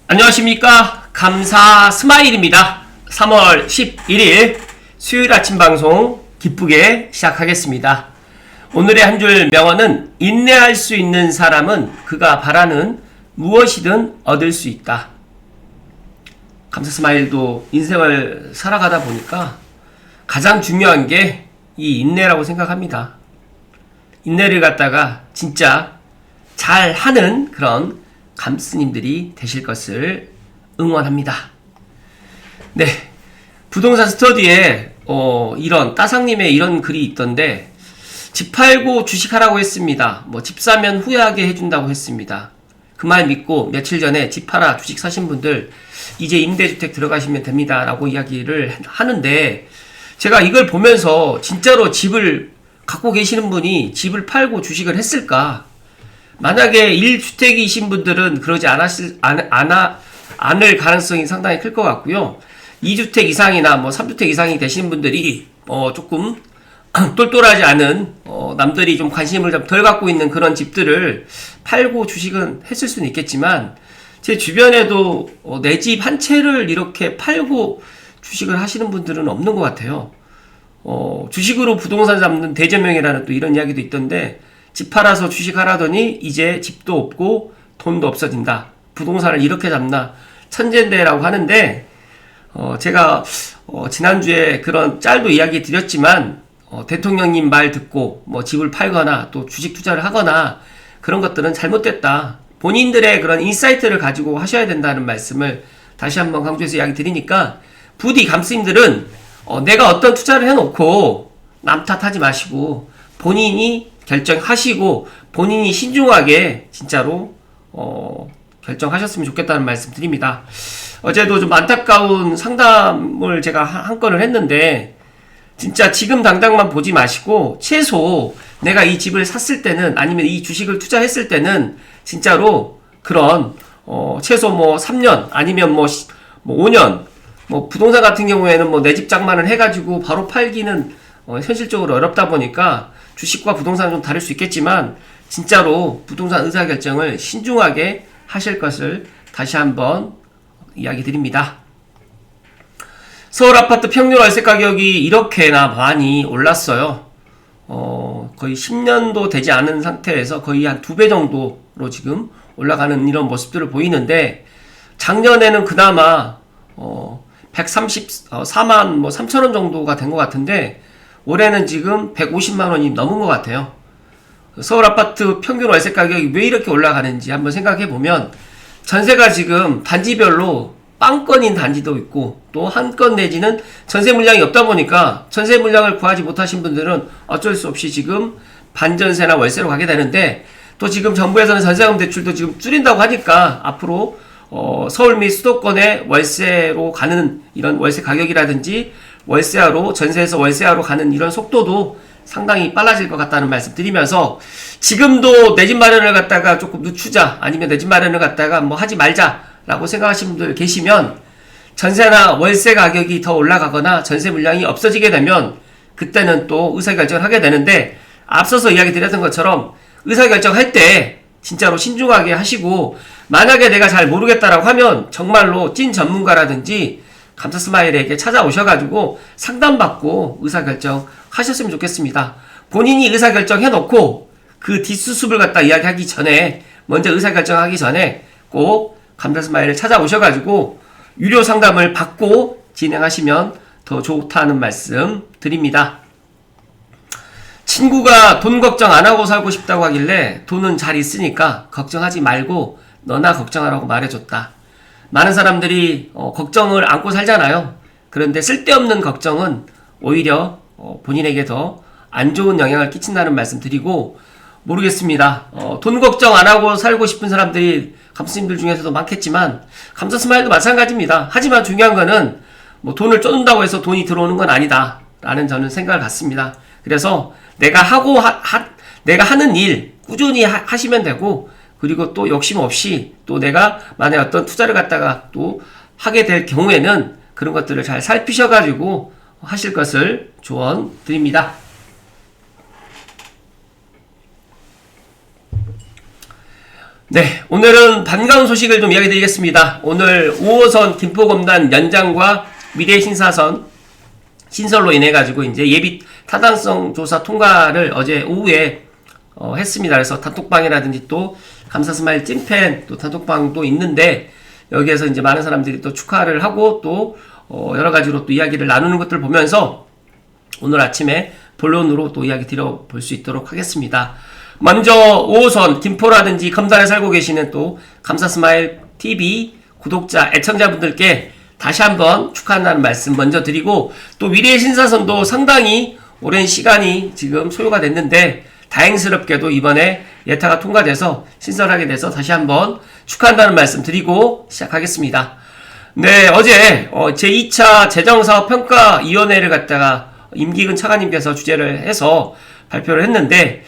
안녕하십니까. 감사 스마일입니다. 3월 11일 수요일 아침 방송 기쁘게 시작하겠습니다. 오늘의 한 줄 명언은 인내할 수 있는 사람은 그가 바라는 무엇이든 얻을 수 있다. 감사 스마일도 인생을 살아가다 보니까 가장 중요한 게 이 인내라고 생각합니다. 인내를 갖다가 진짜 잘 하는 그런 감스님들이 되실 것을 응원합니다. 네, 부동산 스터디에 이런 따상님의 이런 글이 있던데, 집 팔고 주식하라고 했습니다. 집 사면 후회하게 해준다고 했습니다. 그 말 믿고 며칠 전에 집 팔아 주식 사신 분들 이제 임대주택 들어가시면 됩니다 라고 이야기를 하는데, 제가 이걸 보면서 진짜로 집을 갖고 계시는 분이 집을 팔고 주식을 했을까? 만약에 1주택이신 분들은 그러지 않을 가능성이 상당히 클 것 같고요. 2주택 이상이나 3주택 이상이 되시는 분들이 조금 똘똘하지 않은 남들이 좀 관심을 좀 덜 갖고 있는 그런 집들을 팔고 주식은 했을 수는 있겠지만, 제 주변에도 내 집 한 채를 이렇게 팔고 주식을 하시는 분들은 없는 것 같아요. 주식으로 부동산 잡는 대제명이라는 또 이런 이야기도 있던데, 집 팔아서 주식하라더니 이제 집도 없고 돈도 없어진다. 부동산을 이렇게 잡나 천재인데라고 하는데, 제가 지난주에 그런 짤도 이야기 드렸지만, 대통령님 말 듣고 집을 팔거나 또 주식 투자를 하거나 그런 것들은 잘못됐다. 본인들의 그런 인사이트를 가지고 하셔야 된다는 말씀을 다시 한번 강조해서 이야기 드리니까, 부디 감스님들은 내가 어떤 투자를 해놓고 남 탓하지 마시고 본인이 결정하시고 본인이 신중하게 진짜로 결정하셨으면 좋겠다는 말씀 드립니다. 어제도 좀 안타까운 상담을 제가 한 건을 했는데, 진짜 지금 당장만 보지 마시고 최소 내가 이 집을 샀을 때는, 아니면 이 주식을 투자했을 때는 진짜로 그런 최소 3년 아니면 5년, 부동산 같은 경우에는 내 집 장만을 해가지고 바로 팔기는 현실적으로 어렵다 보니까 주식과 부동산은 좀 다를 수 있겠지만, 진짜로 부동산 의사결정을 신중하게 하실 것을 다시 한번 이야기 드립니다. 서울 아파트 평균 월세 가격이 이렇게나 많이 올랐어요. 거의 10년도 되지 않은 상태에서 거의 한 2배 정도로 지금 올라가는 이런 모습들을 보이는데, 작년에는 그나마 134만 3천원 정도가 된 것 같은데, 올해는 지금 150만원이 넘은 것 같아요. 서울 아파트 평균 월세 가격이 왜 이렇게 올라가는지 한번 생각해 보면, 전세가 지금 단지별로 빵건인 단지도 있고, 또 한 건 내지는 전세 물량이 없다 보니까 전세 물량을 구하지 못하신 분들은 어쩔 수 없이 지금 반전세나 월세로 가게 되는데, 또 지금 정부에서는 전세금 대출도 지금 줄인다고 하니까 앞으로 서울 및 수도권의 월세로 가는 이런 월세 가격이라든지 월세화로, 전세에서 월세화로 가는 이런 속도도 상당히 빨라질 것 같다는 말씀 드리면서, 지금도 내 집 마련을 갖다가 조금 늦추자, 아니면 내 집 마련을 갖다가 하지 말자 라고 생각하시는 분들 계시면, 전세나 월세 가격이 더 올라가거나 전세 물량이 없어지게 되면 그때는 또 의사결정을 하게 되는데, 앞서서 이야기 드렸던 것처럼 의사결정할 때 진짜로 신중하게 하시고, 만약에 내가 잘 모르겠다라고 하면 정말로 찐 전문가라든지 감사 스마일에게 찾아오셔가지고 상담받고 의사결정 하셨으면 좋겠습니다. 본인이 의사결정 해놓고 그 뒷수습을 갖다 이야기하기 전에, 먼저 의사결정하기 전에 꼭 감사 스마일을 찾아오셔가지고 유료 상담을 받고 진행하시면 더 좋다는 말씀 드립니다. 친구가 돈 걱정 안 하고 살고 싶다고 하길래 돈은 잘 있으니까 걱정하지 말고 너나 걱정하라고 말해줬다. 많은 사람들이 걱정을 안고 살잖아요. 그런데 쓸데없는 걱정은 오히려 본인에게 더 안 좋은 영향을 끼친다는 말씀 드리고, 모르겠습니다. 돈 걱정 안 하고 살고 싶은 사람들이 감스님들 중에서도 많겠지만, 감사 스마일도 마찬가지입니다. 하지만 중요한 거는 돈을 쫓는다고 해서 돈이 들어오는 건 아니다 라는 저는 생각을 갖습니다. 그래서 내가 내가 하는 일 꾸준히 하시면 되고, 그리고 또 욕심 없이, 또 내가 만약에 어떤 투자를 갖다가 또 하게 될 경우에는 그런 것들을 잘 살피셔가지고 하실 것을 조언 드립니다. 네, 오늘은 반가운 소식을 좀 이야기 드리겠습니다. 오늘 5호선 김포검단 연장과 미래신사선 신설로 인해 가지고 이제 예비 타당성 조사 통과를 어제 오후에 했습니다. 그래서 단톡방이라든지 또 감사스마일 찐팬 또 단톡방도 있는데 여기에서 이제 많은 사람들이 또 축하를 하고 또 여러 가지로 또 이야기를 나누는 것들을 보면서 오늘 아침에 본론으로 또 이야기 드려볼 수 있도록 하겠습니다. 먼저 5호선 김포라든지 검단에 살고 계시는 또 감사스마일 TV 구독자 애청자분들께 다시 한번 축하한다는 말씀 먼저 드리고, 또 미래의 신사선도 상당히 오랜 시간이 지금 소요가 됐는데 다행스럽게도 이번에 예타가 통과돼서 신설하게 돼서 다시 한번 축하한다는 말씀 드리고 시작하겠습니다. 네, 어제 제2차 재정사업평가위원회를 갖다가 임기근 차관님께서 주재를 해서 발표를 했는데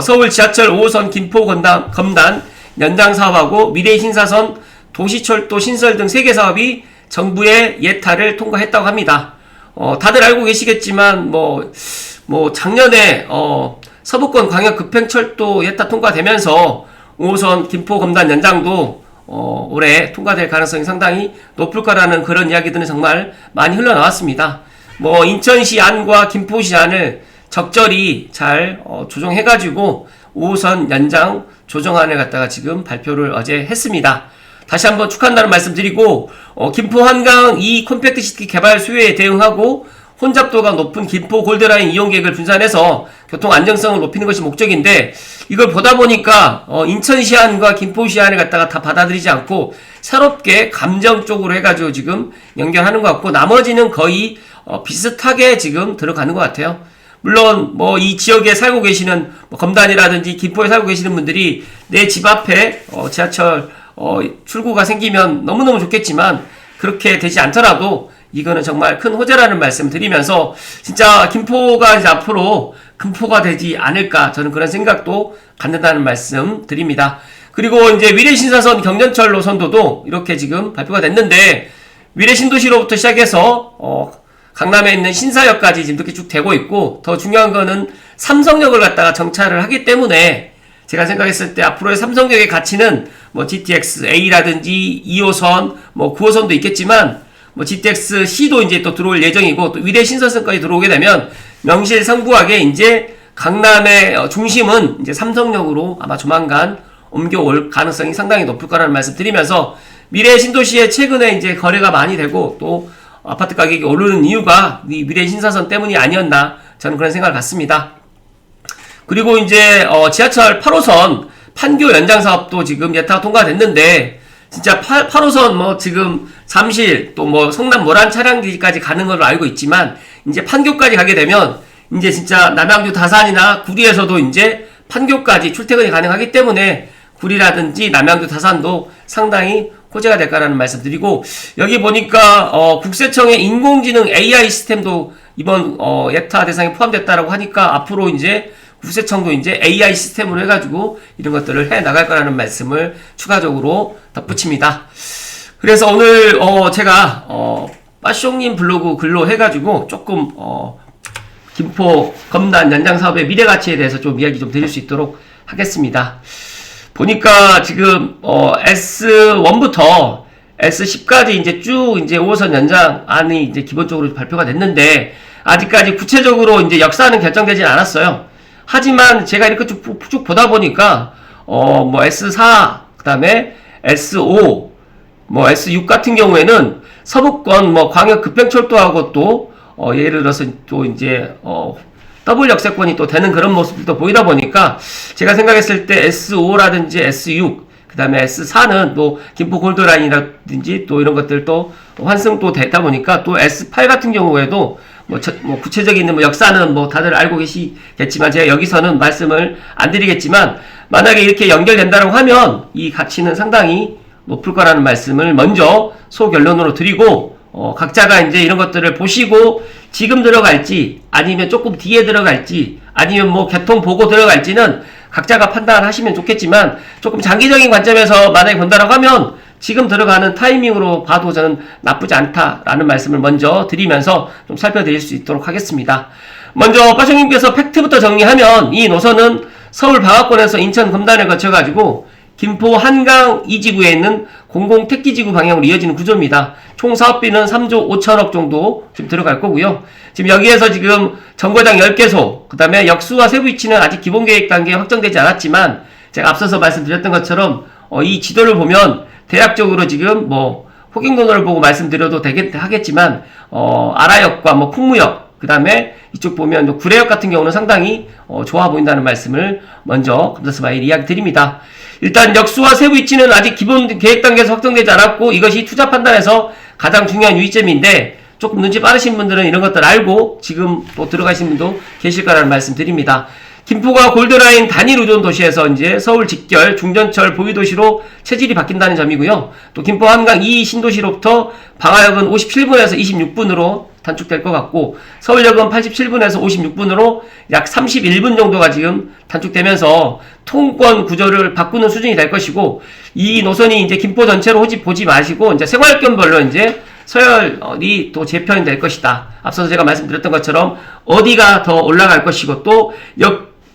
서울 지하철 5호선 김포 검단 연장 사업하고 미래의 신사선 도시철도 신설 등 3개 사업이 정부의 예타를 통과했다고 합니다. 다들 알고 계시겠지만 작년에 서부권 광역 급행철도 예타 통과되면서 5호선 김포 검단 연장도 올해 통과될 가능성이 상당히 높을 거라는 그런 이야기들은 정말 많이 흘러나왔습니다. 인천시 안과 김포시 안을 적절히 잘 조정해가지고 5호선 연장 조정안을 갖다가 지금 발표를 어제 했습니다. 다시 한번 축하한다는 말씀 드리고, 김포 한강 2 컴팩트시티 개발 수요에 대응하고 혼잡도가 높은 김포 골드라인 이용객을 분산해서 교통 안정성을 높이는 것이 목적인데, 이걸 보다 보니까 인천시안과 김포시안을 갖다가 다 받아들이지 않고 새롭게 감정적으로 해가지고 지금 연결하는 것 같고, 나머지는 거의 비슷하게 지금 들어가는 것 같아요. 물론 이 지역에 살고 계시는 검단이라든지 김포에 살고 계시는 분들이 내 집 앞에 지하철 출구가 생기면 너무너무 좋겠지만 그렇게 되지 않더라도 이거는 정말 큰 호재라는 말씀 드리면서 진짜 김포가 이제 앞으로 금포가 되지 않을까, 저는 그런 생각도 갖는다는 말씀 드립니다. 그리고 이제 미래신사선 경전철 노선도도 이렇게 지금 발표가 됐는데, 미래신도시로부터 시작해서 강남에 있는 신사역까지 지금 이렇게 쭉 되고 있고, 더 중요한 거는 삼성역을 갖다가 정차를 하기 때문에 제가 생각했을 때 앞으로의 삼성역의 가치는 GTX A라든지 2호선, 9호선도 있겠지만 GTX C도 이제 또 들어올 예정이고, 또 미래 신사선까지 들어오게 되면 명실상부하게 이제 강남의 중심은 이제 삼성역으로 아마 조만간 옮겨올 가능성이 상당히 높을 거라는 말씀 드리면서, 미래 신도시에 최근에 이제 거래가 많이 되고 또 아파트 가격이 오르는 이유가 이 미래 신사선 때문이 아니었나, 저는 그런 생각을 갖습니다. 그리고 이제 지하철 8호선 판교 연장 사업도 지금 예타가 통과됐는데, 진짜 8호선 지금 잠실 또 성남 모란 차량기까지 가는 걸로 알고 있지만, 이제 판교까지 가게 되면 이제 진짜 남양주 다산이나 구리에서도 이제 판교까지 출퇴근이 가능하기 때문에 구리라든지 남양주 다산도 상당히 호재가 될까라는 말씀 드리고, 여기 보니까 국세청의 인공지능 AI 시스템도 이번 예타 대상에 포함됐다라고 하니까 앞으로 이제 국세청도 이제 AI 시스템으로 해가지고 이런 것들을 해 나갈 거라는 말씀을 추가적으로 덧붙입니다. 그래서 오늘 제가 빠숑님 블로그 글로 해가지고 조금 김포 검단 연장 사업의 미래 가치에 대해서 좀 이야기 좀 드릴 수 있도록 하겠습니다. 보니까 지금 S1부터 S10까지 이제 쭉 이제 5호선 연장안이 이제 기본적으로 발표가 됐는데, 아직까지 구체적으로 이제 역사는 결정되진 않았어요. 하지만 제가 이렇게 쭉 보다 보니까 S4, 그다음에 S5, S6 같은 경우에는 서부권 광역 급행철도하고 또 예를 들어서 또 이제 더블 역세권이 또 되는 그런 모습도 보이다 보니까, 제가 생각했을 때 S5라든지 S6, 그 다음에 S4는 또 김포 골드라인이라든지 또 이런 것들 또 환승도 되다 보니까, 또 S8 같은 경우에도 구체적인 역사는 다들 알고 계시겠지만 제가 여기서는 말씀을 안 드리겠지만, 만약에 이렇게 연결된다고 하면 이 가치는 상당히 높을 거라는 말씀을 먼저 소결론으로 드리고, 각자가 이제 이런 것들을 보시고 지금 들어갈지 아니면 조금 뒤에 들어갈지 아니면 개통 보고 들어갈지는 각자가 판단하시면 좋겠지만, 조금 장기적인 관점에서 만약에 본다라고 하면 지금 들어가는 타이밍으로 봐도 저는 나쁘지 않다라는 말씀을 먼저 드리면서 좀 살펴드릴 수 있도록 하겠습니다. 먼저 빠숑님께서 팩트부터 정리하면, 이 노선은 서울 방화권에서 인천 검단을 거쳐가지고 김포 한강 2지구에 있는 공공택지지구 방향으로 이어지는 구조입니다. 총 사업비는 3조 5천억 정도 지금 들어갈 거고요. 지금 여기에서 지금 정거장 10개소, 그 다음에 역수와 세부 위치는 아직 기본계획 단계에 확정되지 않았지만, 제가 앞서서 말씀드렸던 것처럼, 이 지도를 보면 대략적으로 지금 호갱도로를 보고 말씀드려도 하겠지만, 아라역과 풍무역, 그 다음에 이쪽 보면 구례역 같은 경우는 상당히 좋아 보인다는 말씀을 먼저 감사스마일 이야기 드립니다. 일단 역수와 세부 위치는 아직 기본 계획 단계에서 확정되지 않았고, 이것이 투자 판단에서 가장 중요한 유의점인데, 조금 눈치 빠르신 분들은 이런 것들 알고 지금 또 들어가신 분도 계실 거라는 말씀 드립니다. 김포가 골드라인 단일 의존 도시에서 이제 서울 직결 중전철 보유도시로 체질이 바뀐다는 점이고요. 또 김포 한강 2 신도시로부터 방화역은 57분에서 26분으로 단축될 것 같고, 서울역은 87분에서 56분으로 약 31분 정도가 지금 단축되면서 통권 구조를 바꾸는 수준이 될 것이고, 이 노선이 이제 김포 전체로 보지 마시고 이제 생활권별로 이제 서열이 또 재편이 될 것이다. 앞서서 제가 말씀드렸던 것처럼 어디가 더 올라갈 것이고, 또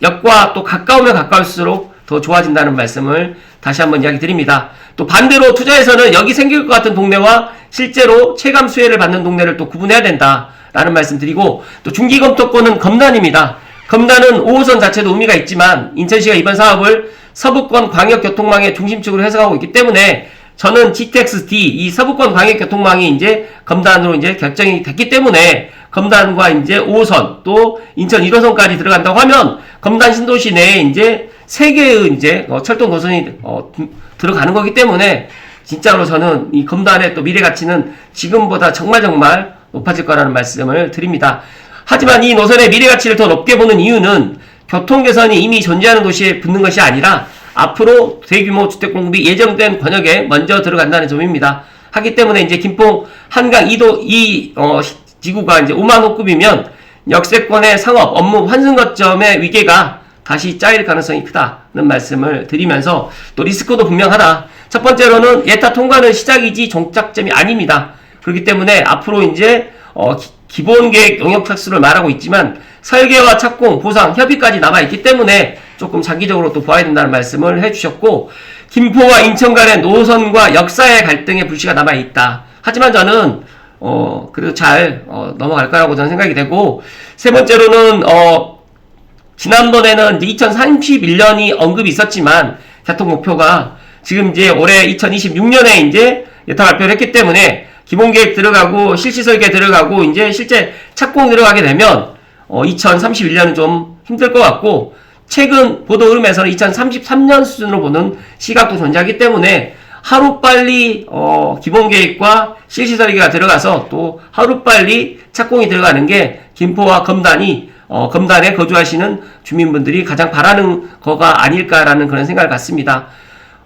역과 또 가까우면 가까울수록 더 좋아진다는 말씀을 다시 한번 이야기 드립니다. 또 반대로 투자에서는 여기 생길 것 같은 동네와 실제로 체감 수혜를 받는 동네를 또 구분해야 된다라는 말씀 드리고, 또 중기검토권은 검단입니다. 검단은 5호선 자체도 의미가 있지만 인천시가 이번 사업을 서부권 광역교통망의 중심축으로 해석하고 있기 때문에, 저는 GTX-D 이 서부권 광역교통망이 이제 검단으로 이제 결정이 됐기 때문에, 검단과 이제 5호선 또 인천 1호선까지 들어간다고 하면 검단 신도시 내에 이제 3개의 이제 철도 노선이 들어가는 거기 때문에, 진짜로 저는 이 검단의 또 미래 가치는 지금보다 정말 높아질 거라는 말씀을 드립니다. 하지만 이 노선의 미래 가치를 더 높게 보는 이유는 교통 개선이 이미 존재하는 도시에 붙는 것이 아니라 앞으로 대규모 주택 공급이 예정된 권역에 먼저 들어간다는 점입니다. 하기 때문에 이제 김포 한강 2도 지구가 이제 5만 호급이면 역세권의 상업 업무 환승 거점의 위계가 다시 짜일 가능성이 크다는 말씀을 드리면서, 또 리스크도 분명하다. 첫 번째로는 예타 통과는 시작이지 종착점이 아닙니다. 그렇기 때문에 앞으로 이제 기본계획 용역 착수를 말하고 있지만 설계와 착공, 보상, 협의까지 남아있기 때문에 조금 장기적으로 또 봐야 된다는 말씀을 해주셨고, 김포와 인천 간의 노선과 역사의 갈등의 불씨가 남아있다. 하지만 저는 그래도 잘 넘어갈 거라고 저는 생각이 되고, 세 번째로는 지난번에는 이제 2031년이 언급이 있었지만 개통 목표가 지금 이제 올해 2026년에 이제 예타 발표를 했기 때문에 기본계획 들어가고 실시 설계 들어가고 이제 실제 착공 들어가게 되면 2031년은 좀 힘들 것 같고, 최근 보도 흐름에서는 2033년 수준으로 보는 시각도 존재하기 때문에 하루빨리 기본계획과 실시 설계가 들어가서 또 하루빨리 착공이 들어가는 게 김포와 검단에 거주하시는 주민분들이 가장 바라는 거가 아닐까라는 그런 생각을 갖습니다.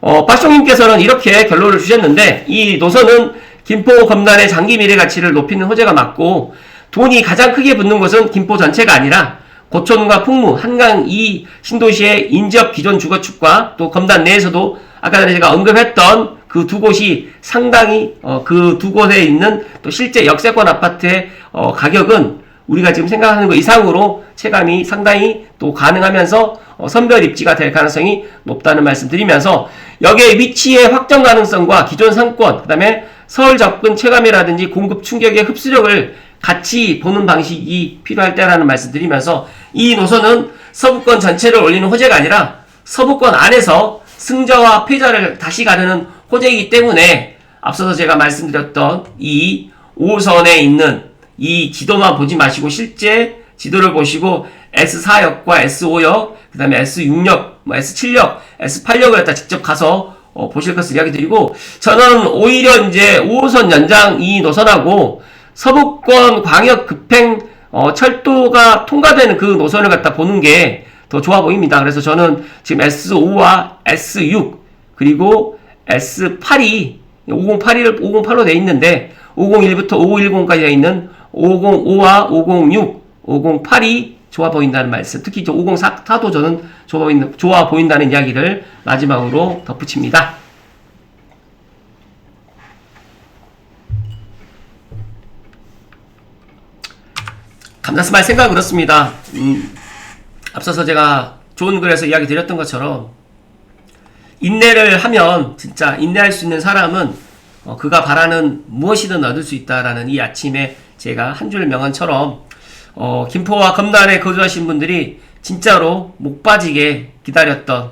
빠숑님께서는 이렇게 결론을 주셨는데, 이 노선은 김포 검단의 장기 미래 가치를 높이는 호재가 맞고, 돈이 가장 크게 붙는 곳은 김포 전체가 아니라 고촌과 풍무, 한강 이 신도시의 인접 기존 주거축과 또 검단 내에서도 아까 전에 제가 언급했던 그 두 곳이 상당히 그 두 곳에 있는 또 실제 역세권 아파트의 가격은 우리가 지금 생각하는 것 이상으로 체감이 상당히 또 가능하면서 선별 입지가 될 가능성이 높다는 말씀 드리면서, 여기에 위치의 확정 가능성과 기존 상권, 그 다음에 서울 접근 체감이라든지 공급 충격의 흡수력을 같이 보는 방식이 필요할 때라는 말씀 드리면서, 이 노선은 서부권 전체를 올리는 호재가 아니라 서부권 안에서 승자와 패자를 다시 가르는 호재이기 때문에, 앞서서 제가 말씀드렸던 이 5호선에 있는 이 지도만 보지 마시고 실제 지도를 보시고 S4역과 S5역, 그 다음에 S6역, S7역, S8역을 갖다 직접 가서 보실 것을 이야기 드리고, 저는 오히려 이제 5호선 연장 이 노선하고 서부권 광역 급행 철도가 통과되는 그 노선을 갖다 보는 게 더 좋아 보입니다. 그래서 저는 지금 S5와 S6 그리고 S8이 5082로 되어 있는데 501부터 5010까지 되어 있는 505와 506, 508이 좋아 보인다는 말씀. 특히 504도 저는 좋아 보인다는 이야기를 마지막으로 덧붙입니다. 감사스마일 생각은 그렇습니다. 앞서서 제가 좋은 글에서 이야기 드렸던 것처럼 인내를 하면 진짜 인내할 수 있는 사람은 그가 바라는 무엇이든 얻을 수 있다라는 이 아침에 제가 한 줄 명언처럼 김포와 검단에 거주하신 분들이 진짜로 목 빠지게 기다렸던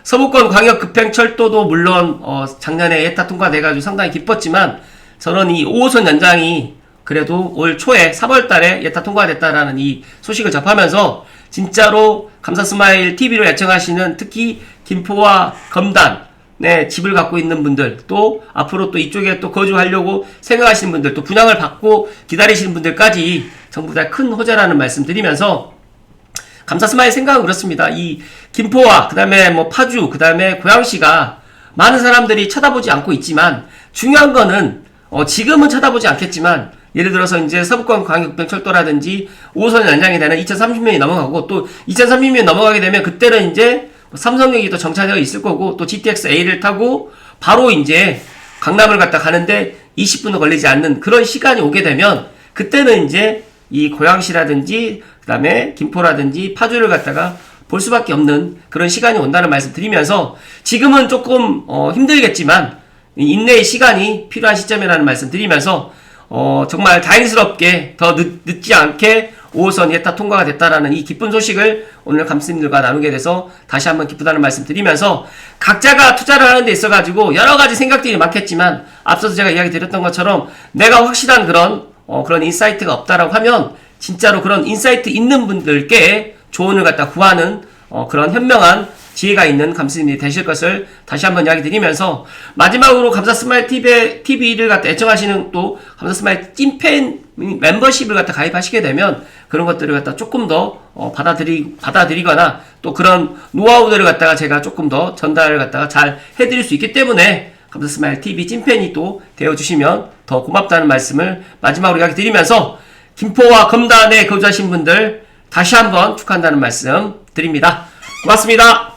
서부권 광역급행철도도 물론 작년에 예타 통과돼가지고 상당히 기뻤지만 저는 이 5호선 연장이 그래도 올 초에 3월달에 예타 통과됐다라는 이 소식을 접하면서 진짜로 감사스마일 TV를 애청하시는 특히 김포와 검단에 집을 갖고 있는 분들, 또 앞으로 또 이쪽에 또 거주하려고 생각하시는 분들, 또 분양을 받고 기다리시는 분들까지 전부 다 큰 호재라는 말씀 드리면서 감사스마일 생각은 그렇습니다. 이 김포와 그 다음에 뭐 파주, 그 다음에 고양시가 많은 사람들이 쳐다보지 않고 있지만 중요한 거는 지금은 쳐다보지 않겠지만 예를 들어서 이제 서부권 광역급행철도라든지 5호선 연장이 되는 2030년이 넘어가고 또 2030년이 넘어가게 되면 그때는 이제 삼성역이 또 정차되어 있을 거고 또 GTX-A를 타고 바로 이제 강남을 갔다 가는데 20분도 걸리지 않는 그런 시간이 오게 되면 그때는 이제 이 고양시라든지 그 다음에 김포라든지 파주를 갖다가 볼 수밖에 없는 그런 시간이 온다는 말씀 드리면서 지금은 조금 힘들겠지만 인내의 시간이 필요한 시점이라는 말씀 드리면서 정말 다행스럽게 더 늦지 않게 5호선 예타 통과가 됐다라는 이 기쁜 소식을 오늘 감스님들과 나누게 돼서 다시 한번 기쁘다는 말씀 드리면서 각자가 투자를 하는 데 있어가지고 여러가지 생각들이 많겠지만 앞서서 제가 이야기 드렸던 것처럼 내가 확실한 그런 인사이트가 없다라고 하면 진짜로 그런 인사이트 있는 분들께 조언을 갖다 구하는 그런 현명한 지혜가 있는 감스님이 되실 것을 다시 한번 이야기 드리면서 마지막으로 감사스마일 TV를 갖다 애청하시는 또 감사스마일 찐팬 멤버십을 갖다 가입하시게 되면 그런 것들을 갖다 조금 더 받아들이거나 또 그런 노하우들을 갖다가 제가 조금 더 전달을 갖다가 잘 해드릴 수 있기 때문에 감사스마일 TV 찐팬이 또 되어주시면 더 고맙다는 말씀을 마지막으로 이야기 드리면서 김포와 검단에 거주하신 분들 다시 한번 축하한다는 말씀 드립니다. 고맙습니다.